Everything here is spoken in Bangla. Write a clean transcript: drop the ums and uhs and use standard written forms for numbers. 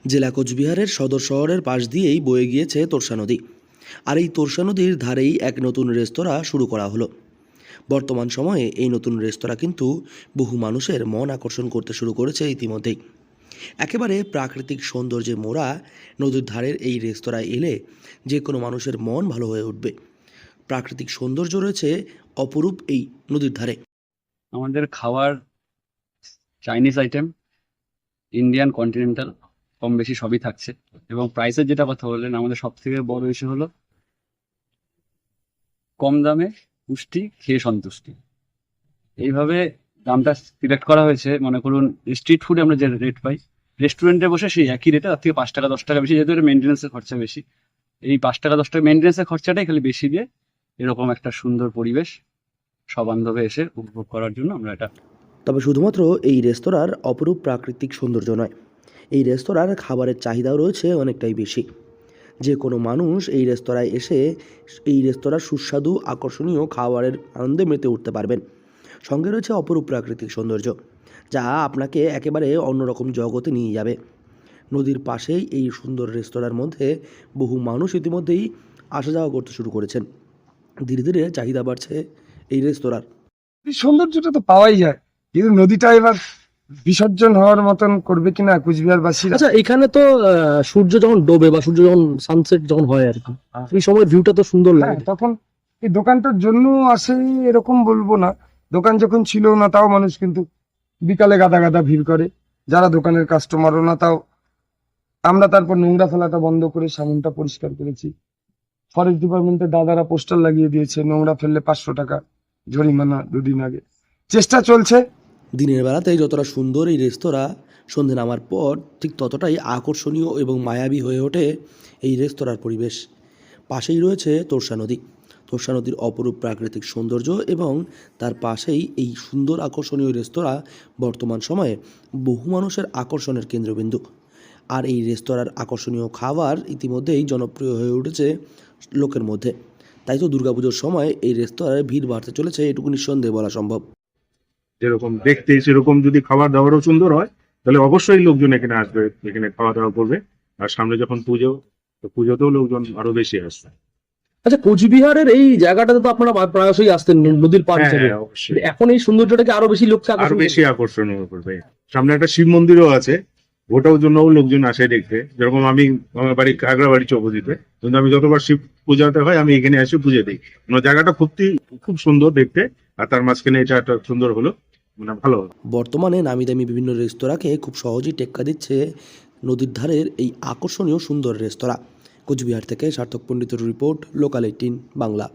জেলা কোচবিহারের সদর শহরের পাশ দিয়েই বয়ে গিয়েছে তোরসা নদী। আর এই তোরসা নদীর ধারেই এক নতুন রেস্তোরাঁ শুরু করা হলো। বর্তমান সময়ে এই নতুন রেস্তোরাঁ কিন্তু বহু মানুষের মন আকর্ষণ করতে শুরু করেছে ইতিমধ্যেই। একেবারে প্রাকৃতিক সৌন্দর্যে মোড়া নদীর ধারের এই রেস্তোরাঁয় এলে যে কোনো মানুষের মন ভালো হয়ে উঠবে। প্রাকৃতিক সৌন্দর্য রয়েছে অপরূপ এই নদীর ধারে। আমাদের খাওয়ার চাইনিজ আইটেম, ইন্ডিয়ান, কন্টিনেন্টাল কম বেশি সবই থাকছে। এবং প্রাইসের যেটা কথা বললেন, আমাদের সব থেকে বড় ইস্যু হলো কম দামে পুষ্টি, খেয়ে সন্তুষ্টি। এইভাবে দামটা সিলেক্ট করা হয়েছে। মনে করুন স্ট্রিট ফুডে আমরা যে রেট পাই, রেস্টুরেন্টে বসে সেই একই রেটে তার থেকে 5 টাকা 10 টাকা বেশি, যেহেতু মেনটেন্যান্সের খরচা বেশি। এই 5 টাকা 10 টাকা মেনটেন্যান্সের খরচাটাই খালি বেশি দিয়ে এরকম একটা সুন্দর পরিবেশ সবান্ধবে এসে উপভোগ করার জন্য আমরা এটা। তবে শুধুমাত্র এই রেস্তোরাঁর অপরূপ প্রাকৃতিক সৌন্দর্য নয়, এই রেস্তোরাঁর খাবারের চাহিদাও রয়েছে অনেকটাই বেশি। যে কোনো মানুষ এই রেস্তোরাঁয় এসে এই রেস্তোরাঁর সুস্বাদু আকর্ষণীয় খাবারের আনন্দে মেতে উঠতে পারবেন। সঙ্গে রয়েছে অপরূপ প্রাকৃতিক সৌন্দর্য, যা আপনাকে একেবারে অন্যরকম জগতে নিয়ে যাবে। নদীর পাশেই এই সুন্দর রেস্তোরাঁর মধ্যে বহু মানুষ ইতিমধ্যেই আসা যাওয়া করতে শুরু করেছেন। ধীরে ধীরে চাহিদা বাড়ছে এই রেস্তোরাঁর। এই সৌন্দর্যটা তো পাওয়াই যায়, কিন্তু নদীটা এবার বিসর্জন হওয়ার মতন করবে কিনা কুচবিহারবাসীরা। আচ্ছা, এখানে তো সূর্য যখন ডোবে বা সূর্য যখন সানসেট যখন হয় আর কি, এই সময় ভিউটা তো সুন্দর হ্যাঁ, লাগে। তখন এই দোকানটার জন্য আসে এরকম বলবো না। দোকান যখন ছিল না তাও মানুষ কিন্তু বিকালে গাদা গাদা ভিড় করে, যারা দোকানের কাস্টমারও না তাও। আমরা তারপর নোংরা ফেলাটা বন্ধ করে সামনটা পরিষ্কার করেছি। ফরেস্ট ডিপার্টমেন্টের দাদারা পোস্টার লাগিয়ে দিয়েছে, নোংরা ফেললে 500 টাকা জরিমানা 2 দিন আগে। চেষ্টা চলছে। দিনের বেলাতে যতটা সুন্দর এই রেস্তোরাঁ, সন্ধে নামার পর ঠিক ততটাই আকর্ষণীয় এবং মায়াবী হয়ে ওঠে এই রেস্তোরাঁর পরিবেশ। পাশেই রয়েছে তোরসা নদী। তোরসা নদীর অপরূপ প্রাকৃতিক সৌন্দর্য এবং তার পাশেই এই সুন্দর আকর্ষণীয় রেস্তোরাঁ বর্তমান সময়ে বহু মানুষের আকর্ষণের কেন্দ্রবিন্দু। আর এই রেস্তোরাঁর আকর্ষণীয় খাবার ইতিমধ্যেই জনপ্রিয় হয়ে উঠেছে লোকের মধ্যে। তাই তো দুর্গাপুজোর সময় এই রেস্তোরাঁয় ভিড় বাড়তে চলেছে, এটুকু নিঃসন্দেহে বলা সম্ভব। যেরকম দেখতে সেরকম যদি খাবার দাবারও সুন্দর হয়, তাহলে অবশ্যই লোকজন এখানে আসবে, এখানে খাওয়া দাওয়া করবে। আর সামনে যখন পুজো, তো পুজোতেও লোকজন আরো বেশি আসবে। আচ্ছা, কোচবিহারের এই জায়গাটাতে তো আপনারা প্রায়শই আসতেন নদীর পাড় হ্যাঁ হিসেবে। হ্যাঁ, অবশ্যই এখন এই সৌন্দর্যটাকে আরো বেশি লোককে আরো আকর্ষণ বেশি আকর্ষণীয় করবে। সামনে একটা শিব মন্দিরও আছে, ওটাও জন্যও লোকজন আসে দেখতে। যেরকম আমি, আমার বাড়ি খাগড়াবাড়ি চৌপতিতে, কিন্তু আমি যতবার শিব পূজাতে হয় আমি এখানে এসে পুজো দিই। জায়গাটা খুব সুন্দর দেখতে, আর তার মাঝখানে এটা একটা সুন্দর হলো, মানে ভালো হলো। বর্তমানে নামি দামি বিভিন্ন রেস্তোরাঁকে খুব সহজেই টেক্কা দিচ্ছে নদীর ধারের এই আকর্ষণীয় সুন্দর রেস্তোরাঁ। কোচবিহার থেকে সার্থক পণ্ডিতের রিপোর্ট, লোকাল 18 বাংলা।